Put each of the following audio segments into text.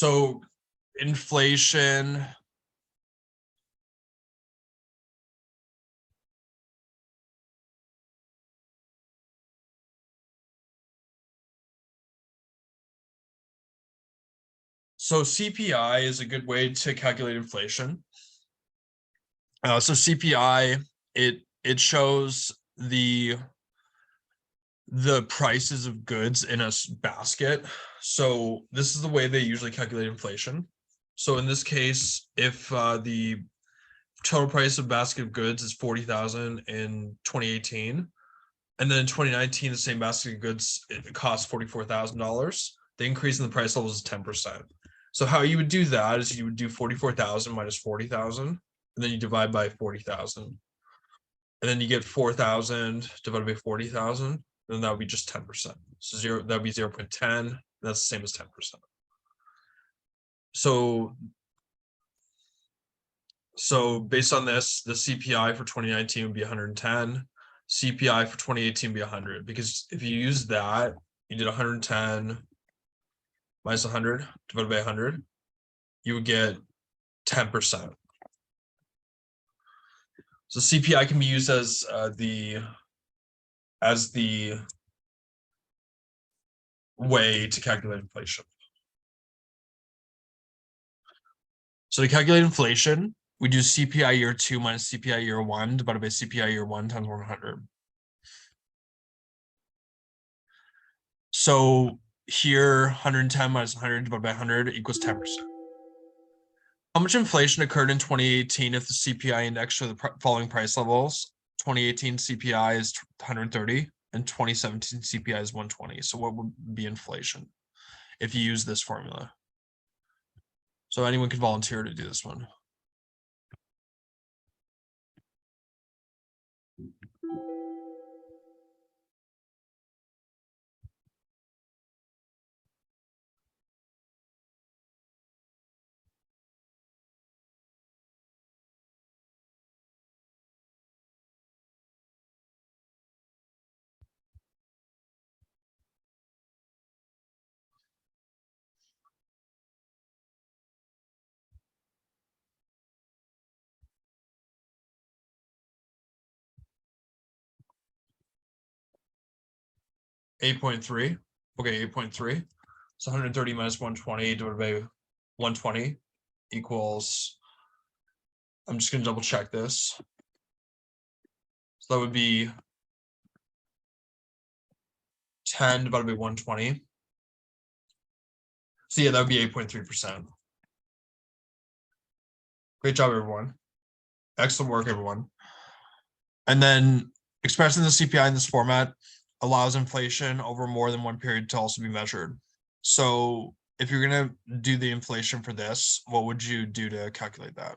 So inflation. So CPI is a good way to calculate inflation. So CPI, it shows the prices of goods in a basket. So this is the way they usually calculate inflation. So in this case, if the total price of basket of goods is 40,000 in 2018, and then in 2019 the same basket of goods it costs $44,000, the increase in the price level is 10%. So how you would do that is you would do 44,000 minus 40,000, and then you divide by 40,000, and then you get 4,000 divided by 40,000, then that would be just 10%. So that would be 0.10. That's the same as 10%. So based on this, the CPI for 2019 would be 110. CPI for 2018 would be 100, because if you use that, you did 110 minus 100 divided by 100, you would get 10%. So CPI can be used as the way to calculate inflation. So to calculate inflation, we do CPI year 2 minus CPI year 1 divided by CPI year 1 times 100. So here, 110 minus 100 divided by 100 equals 10%. How much inflation occurred in 2018 if the CPI index for the following price levels? 2018 CPI is 130 and 2017 CPI is 120. So what would be inflation if you use this formula? So anyone can volunteer to do this one. $8.3. Okay, 8.3. So 130 minus 120 divided by 120 equals, I'm just going to double check this. So that would be 10 divided by 120. So yeah, that would be 8.3%. Great job, everyone. Excellent work, everyone. And then expressing the CPI in this format allows inflation over more than one period to also be measured. So if you're going to do the inflation for this, what would you do to calculate that?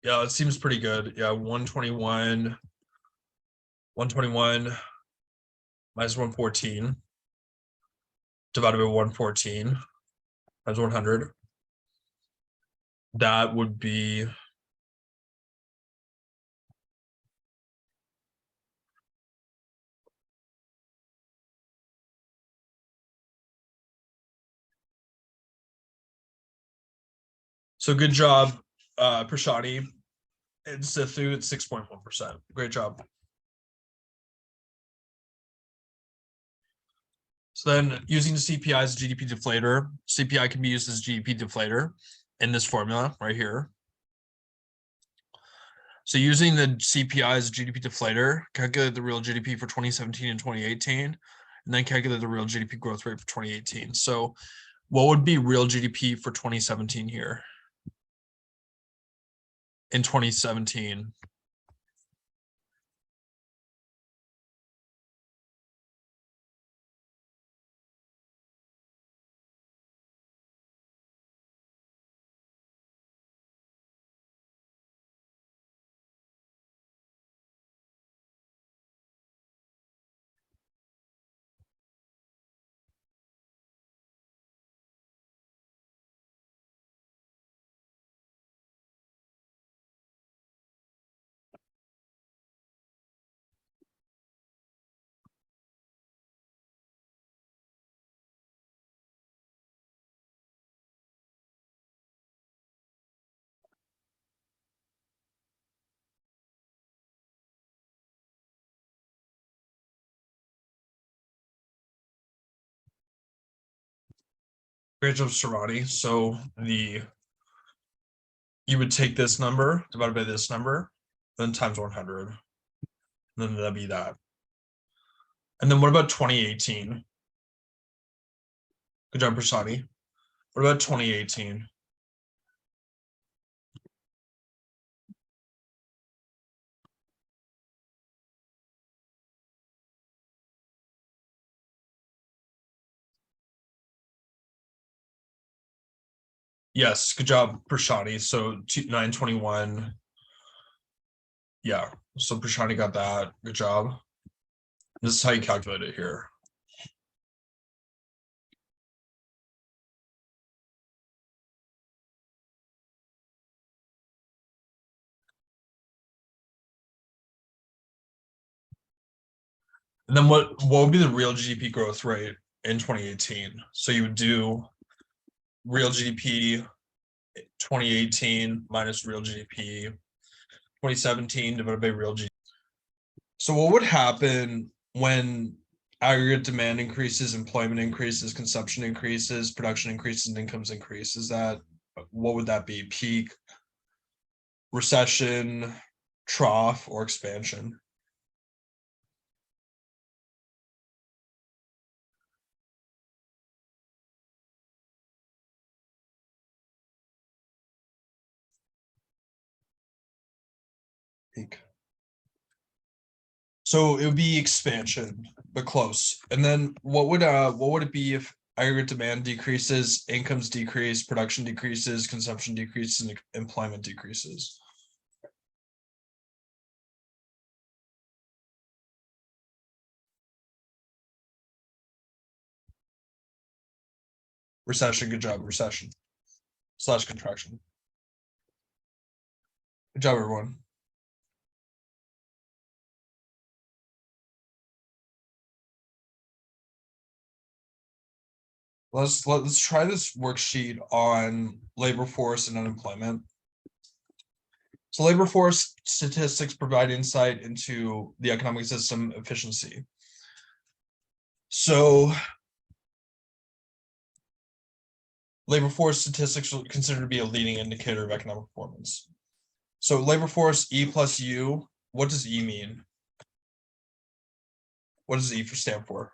Yeah, it seems pretty good. Yeah, 121 minus 114 divided by 114 times 100. That would be so good job, Prashani and Sithu at 6.1%. Great job. So then using the CPI as a GDP deflator, CPI can be used as GDP deflator in this formula right here. So using the CPI as a GDP deflator, calculate the real GDP for 2017 and 2018, and then calculate the real GDP growth rate for 2018. So what would be real GDP for 2017 here? In 2017. Great job, Serrani. So you would take this number divided by this number, then times 100. And then that'd be that. And then what about 2018? Good job, Prasadi. What about 2018? Yes, good job, Prashani. So 921. Yeah, so Prashani got that. Good job. This is how you calculate it here. And then what would be the real GDP growth rate in 2018? So you would do real GDP 2018 minus real GDP 2017 divided by real GDP. So what would happen when aggregate demand increases, employment increases, consumption increases, production increases, and incomes increase? Is that, what would that be? Peak, recession, trough, or expansion? Peak. So it would be expansion, but close. And then what would it be if aggregate demand decreases, incomes decrease, production decreases, consumption decreases, and employment decreases? Recession. Good job. Recession slash contraction. Good job, everyone. Let's try this worksheet on labor force and unemployment. So labor force statistics provide insight into the economic system efficiency. So labor force statistics are considered to be a leading indicator of economic performance. So labor force E plus U, what does E mean? What does E for stand for?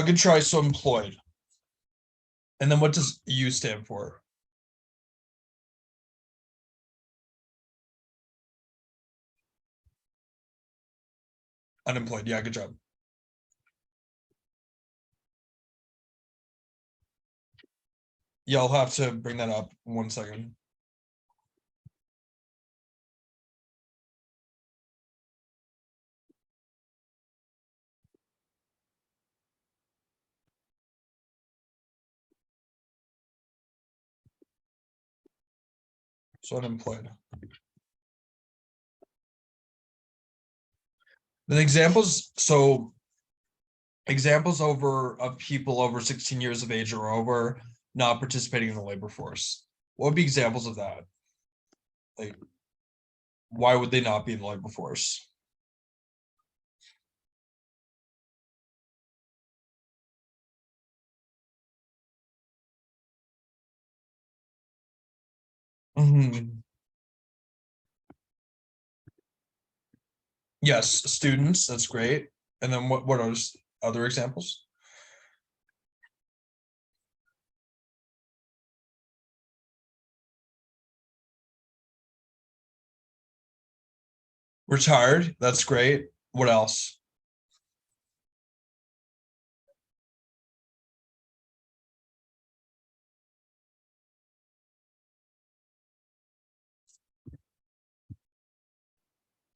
Good try. So employed. And then what does U stand for? Unemployed. Yeah, good job. Yeah, I'll have to bring that up 1 second. So unemployed. Then examples. So examples of people over 16 years of age or over not participating in the labor force. What would be examples of that? Like, why would they not be in the labor force? Mhm. Yes, students, that's great. And then what are other examples? Retired, that's great. What else?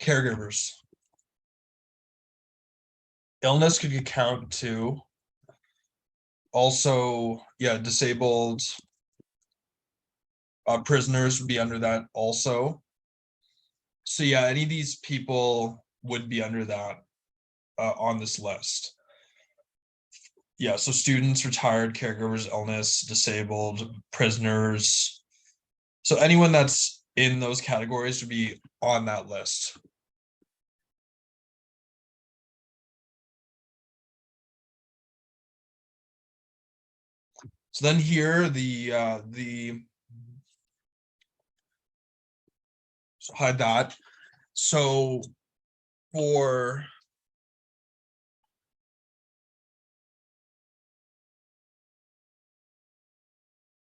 Caregivers. Illness could count too. Also, yeah, disabled prisoners would be under that also. So yeah, any of these people would be under that on this list. Yeah, so students, retired, caregivers, illness, disabled, prisoners. So anyone that's in those categories would be on that list. So then here so hide that. So for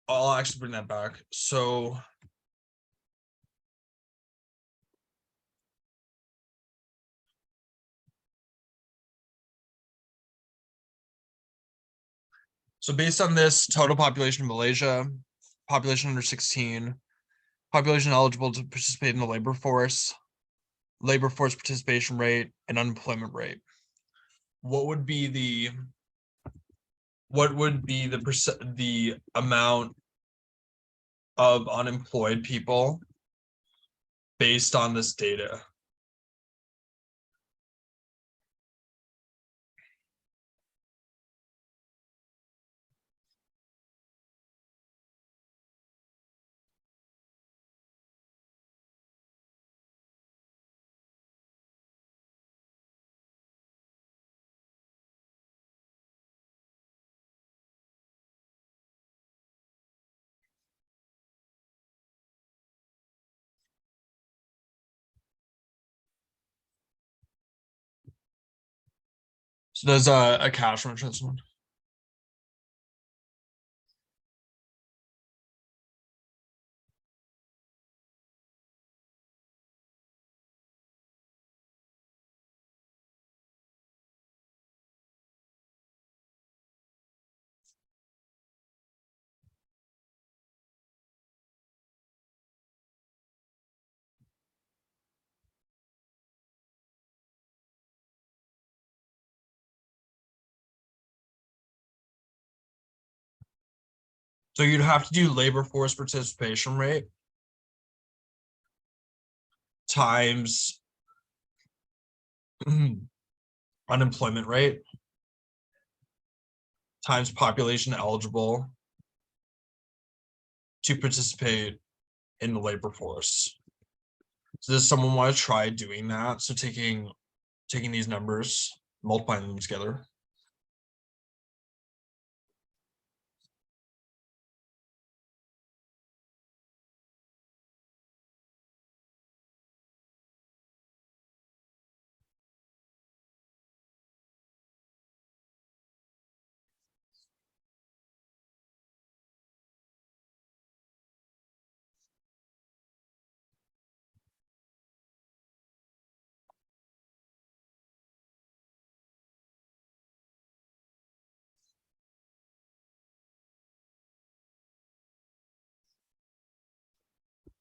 I'll actually bring that back. So based on this, total population of Malaysia, population under 16, population eligible to participate in the labor force participation rate, and unemployment rate. What would be the the amount of unemployed people based on this data? So there's a cash remittance one. So you'd have to do labor force participation rate times unemployment rate times population eligible to participate in the labor force. So does someone want to try doing that? So taking these numbers, multiplying them together.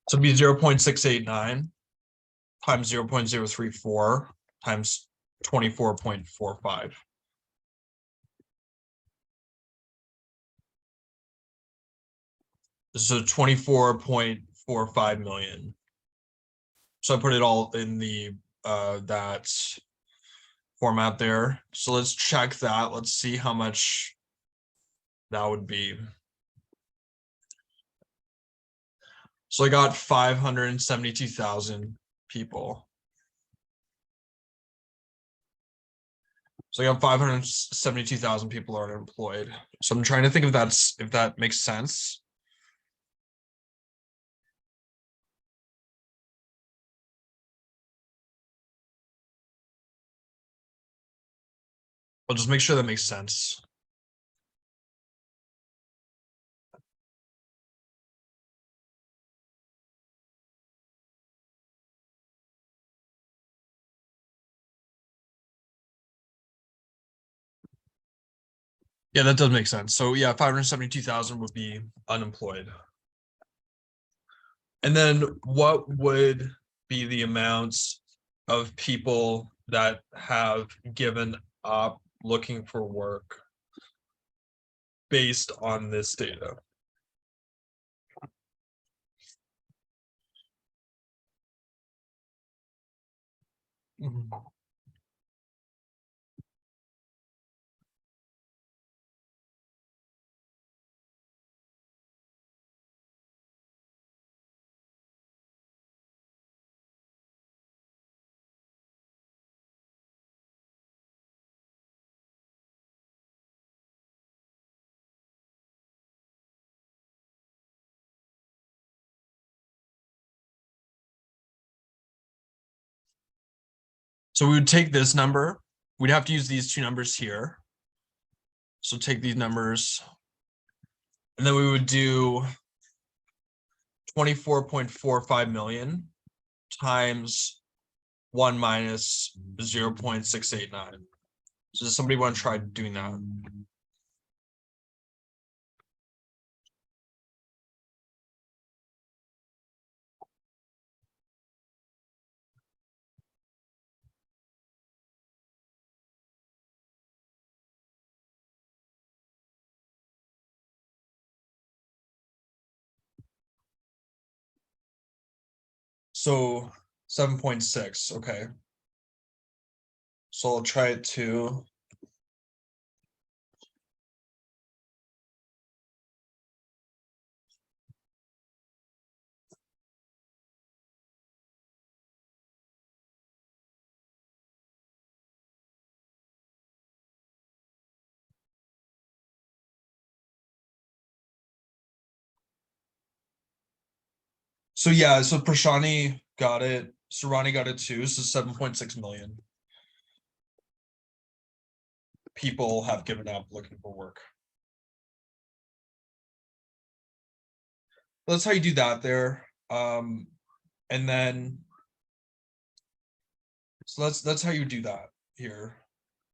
So it'd be 0.689 times 0.034 times 24.45. So 24.45 million. So I put it all in the that format there. So let's check that. Let's see how much that would be. So I got 572,000 people. So I got 572,000 people are unemployed. So I'm trying to think if that makes sense. I'll just make sure that makes sense. Yeah, that does make sense. So yeah, 572,000 would be unemployed. And then what would be the amounts of people that have given up looking for work? based on this data. So we would take this number. We'd have to use these two numbers here. So take these numbers. And then we would do 24.45 million times 1 minus 0.689. So does somebody want to try doing that? So 7.6, okay. So I'll try it too. So yeah, so Prashani got it. Surani got it too. So 7.6 million people have given up looking for work. That's how you do that there. And then so that's how you do that here.